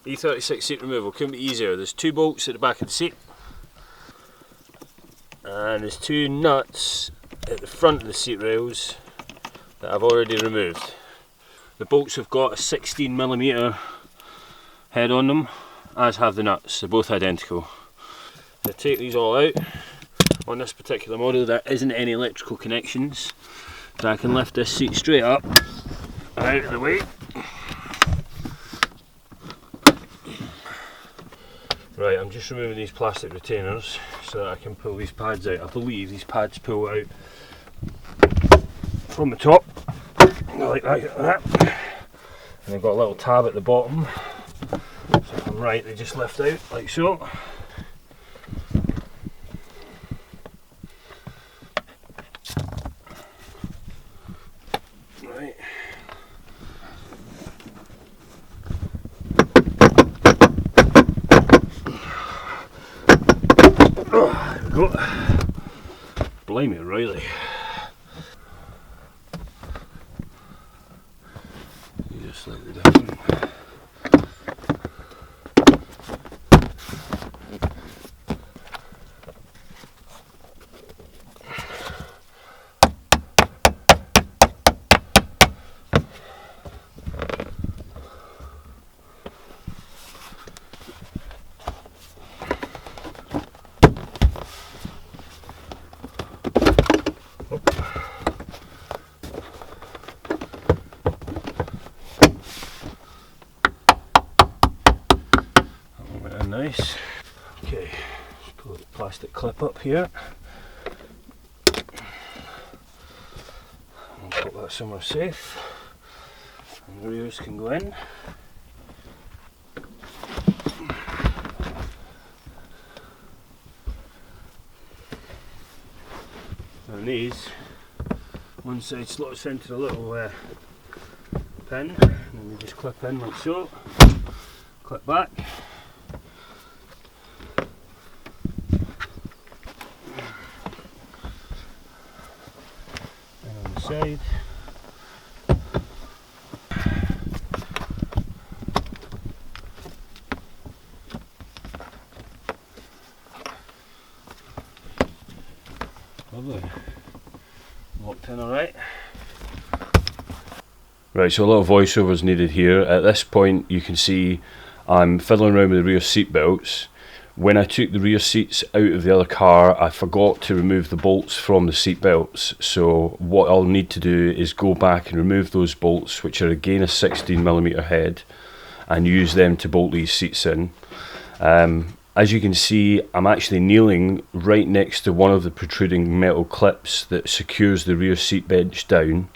E36 seat removal couldn't be easier. There's 2 bolts at the back of the seat, and there's 2 nuts at the front of the seat rails that I've already removed. The bolts have got a 16mm head on them, as have the nuts. They're both identical. So take these all out. On this particular model there isn't any electrical connections, so I can lift this seat straight up and out of the way. Right, I'm just removing these plastic retainers so that I can pull these pads out. I believe these pads pull out from the top, like that, and they've got a little tab at the bottom, so if I'm right they just lift out like so. Right. Oh, there we go. Blimey, Riley. Just slightly different. Nice. Okay, just pull the plastic clip up here. I'll put that somewhere safe, and the rears can go in. And these, one side slots into a little pin, and then they just clip in like so, clip back. Side. Lovely. Locked in alright. Right, so a lot of voiceovers needed here. At this point you can see I'm fiddling around with the rear seat belts. When I took the rear seats out of the other car, I forgot to remove the bolts from the seat belts. So what I'll need to do is go back and remove those bolts, which are again a 16mm head, and use them to bolt these seats in. As you can see, I'm actually kneeling right next to one of the protruding metal clips that secures the rear seat bench down.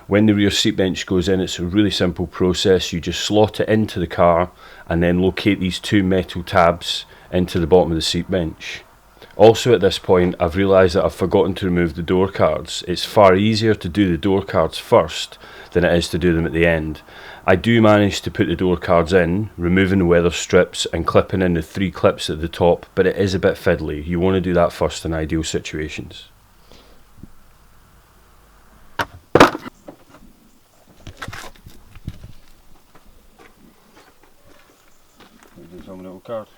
When the rear seat bench goes in, it's a really simple process. You just slot it into the car and then locate these 2 metal tabs into the bottom of the seat bench. Also at this point I've realised that I've forgotten to remove the door cards. It's far easier to do the door cards first than it is to do them at the end. I do manage to put the door cards in, removing the weather strips and clipping in the 3 clips at the top, but it is a bit fiddly. You want to do that first in ideal situations. There's a little card.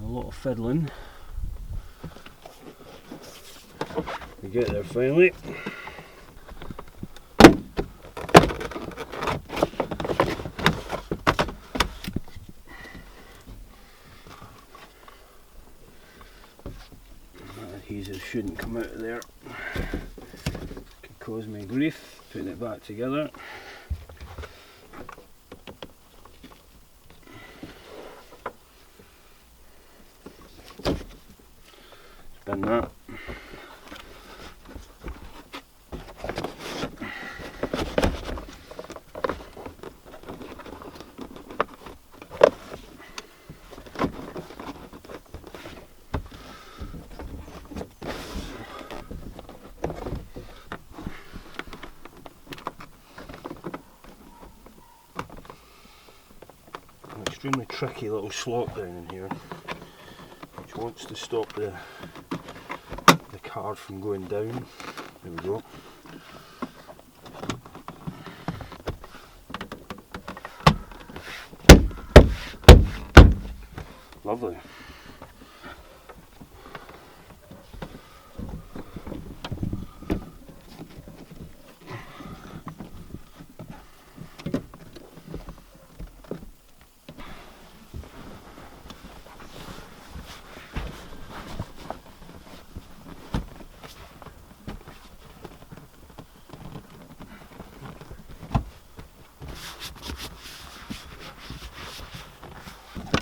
A lot of fiddling. We get there finally. That adhesive shouldn't come out of there. Could cause me grief putting it back together. Spin that. extremely tricky little slot down in here, which wants to stop the card from going down. There we go. Lovely.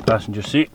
Passenger seat.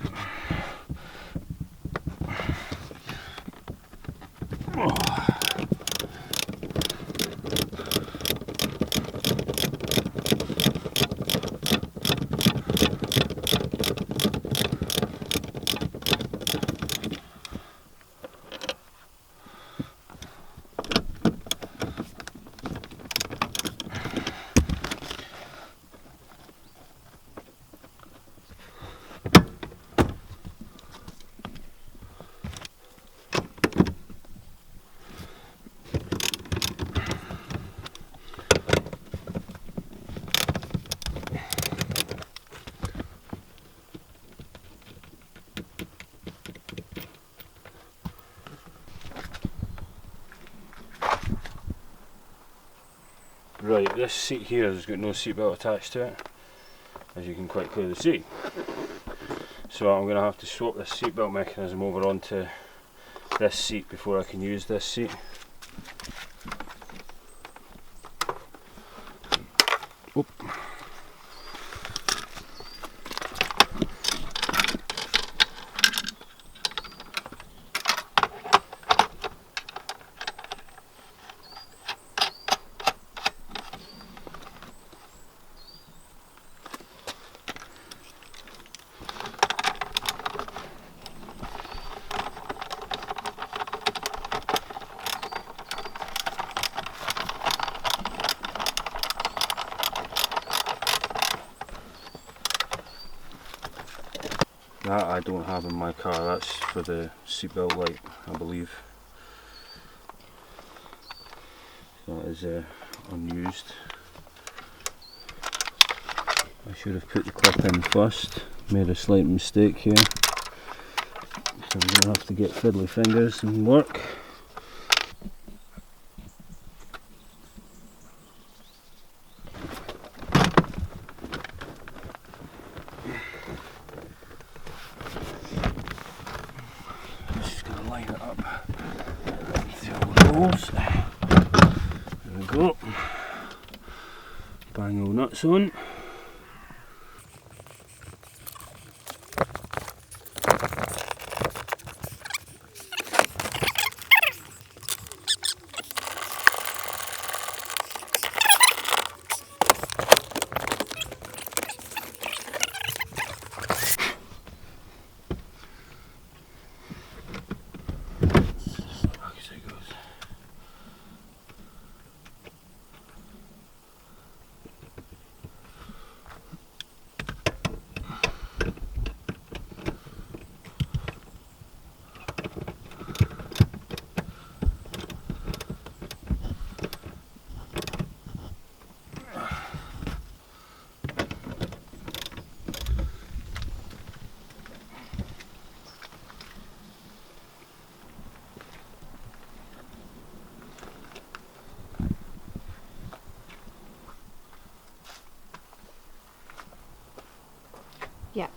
Right, this seat here has got no seatbelt attached to it, as you can quite clearly see. So I'm going to have to swap this seatbelt mechanism over onto this seat before I can use this seat. Oop. That I don't have in my car, that's for the seatbelt light, I believe. That is unused. I should have put the clip in first, made a slight mistake here. So I'm going to have to get fiddly fingers and work. Line it up through all the holes. There we go. Bang all nuts on. Yeah.